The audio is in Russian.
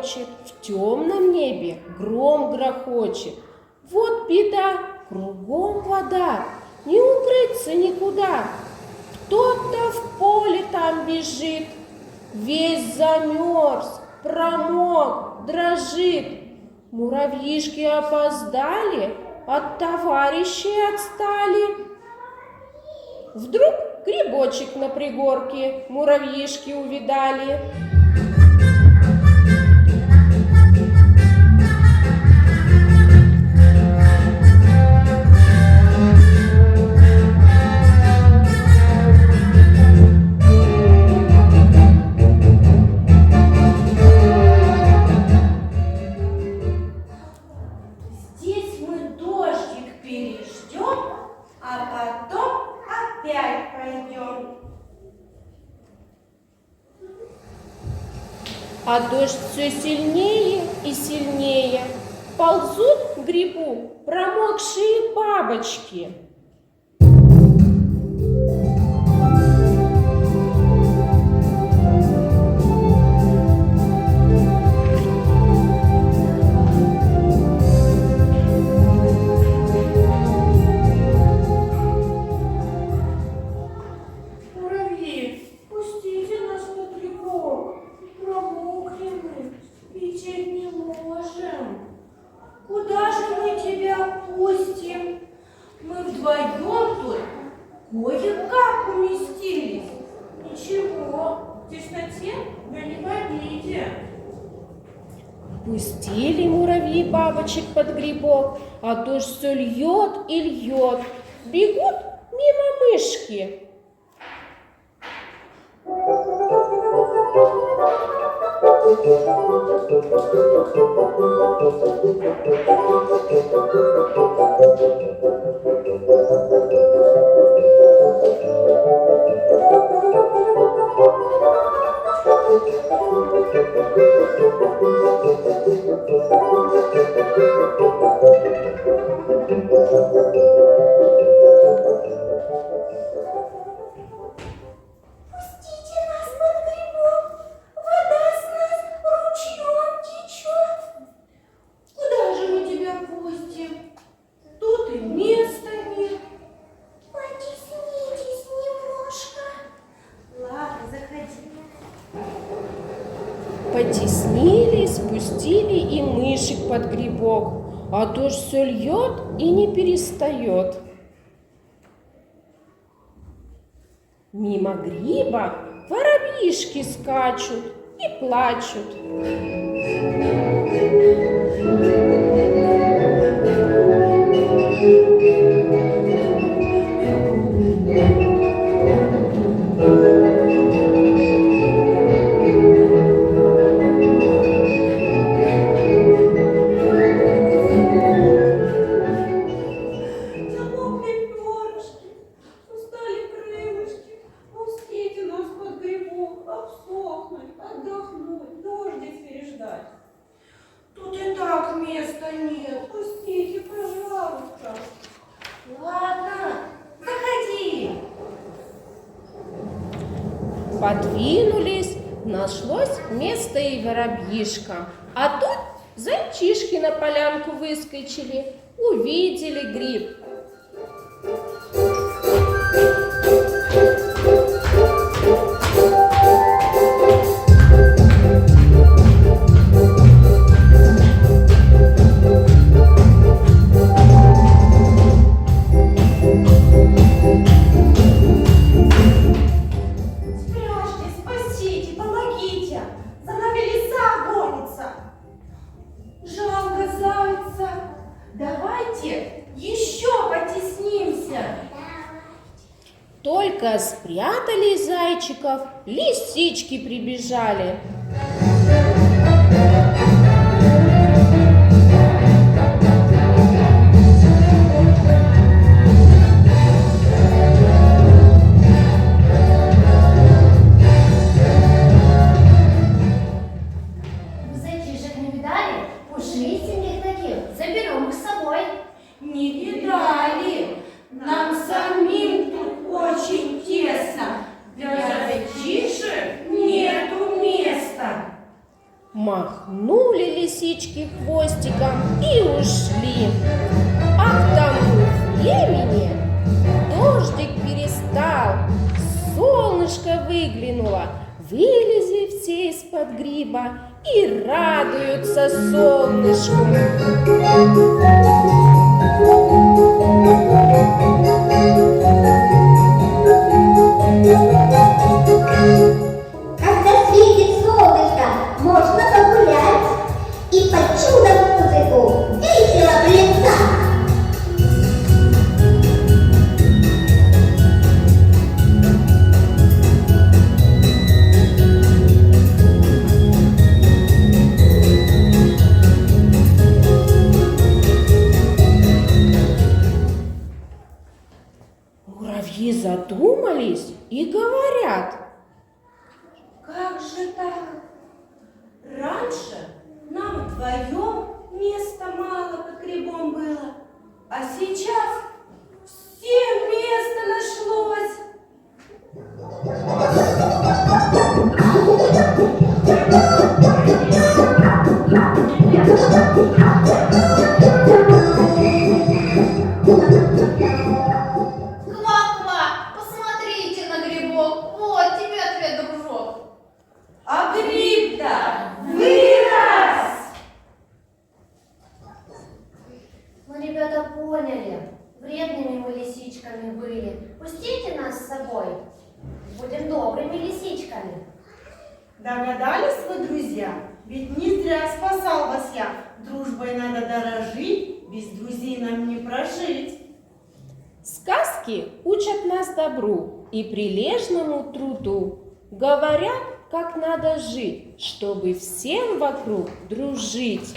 шепчет, в темном небе гром грохочет. Вот беда, кругом вода, не укрыться никуда. Кто-то в поле там бежит, весь замерз, промок, дрожит. Муравьишки опоздали, от товарищей отстали. Вдруг грибочек на пригорке муравьишки увидали. Здесь мы дождик переждем, а потом опять пойдем. А дождь все сильнее и сильнее. Ползут к грибу промокшие бабочки. Муравьи, пустите нас на грибок. Промокли мы, лететь не можем. Куда же мы тебя пустим? Мы вдвоем тут кое-как уместились. Ничего, в тесноте мы не в обиде. Пустили муравьи бабочек под грибок, а дождь все льет и льет. Бегут мимо мышки. Пустите нас под грибок, вода с нас ручьем течет. Куда же мы тебя пустим? Тут и места нет. Потеснитесь немножко. Ладно, заходи. Потеснили, спустили и мышек под грибок, а дождь все льет и не перестает. Мимо гриба воробьишки скачут и плачут. Замокли перышки, устали крылышки. Пустите нас под грибок, обсохнуть, отдохнуть, дождик переждать. Тут и так места нет. Пустите, пожалуйста. Ладно, заходи. Подвинулись, нашлось место и воробьишкам. А тут зайчишки на полянку выскочили, увидели гриб. Спрячьтесь, спасите, помогите. За нами лиса гонится. Жалко зайца. Давайте еще потеснимся. Только спрятали зайчиков, лисички прибежали. Вы зайчишек не видали? Пушистеньких таких. Заберем их с собой. Не видали. Нам самим тут очень тесно. Для зайчишек нету места. Махнули лисички хвостиком и ушли. А к тому времени дождик перестал, солнышко выглянуло, вылезли все из-под гриба и радуются солнышку. Когда светит солнышко, можно погулять и под чудо-музыку весело плясать. Муравьи задумались и говорят: Как же так? Раньше нам вдвоем места мало под грибом было, а сейчас всем место нашлось. Ква-ква, посмотрите на грибок. Вот тебе ответ, дружок. А гриб-то вырос! Мы, ребята, поняли. Вредными мы лисичками были. Пустите нас с собой. Будем добрыми лисичками. Догадались вы, друзья? Ведь не зря спасал вас я. Дружбой надо дорожить, без друзей нам не прожить. сказки учат нас добру и прилежному труду. Говорят, как надо жить, чтобы всем вокруг дружить.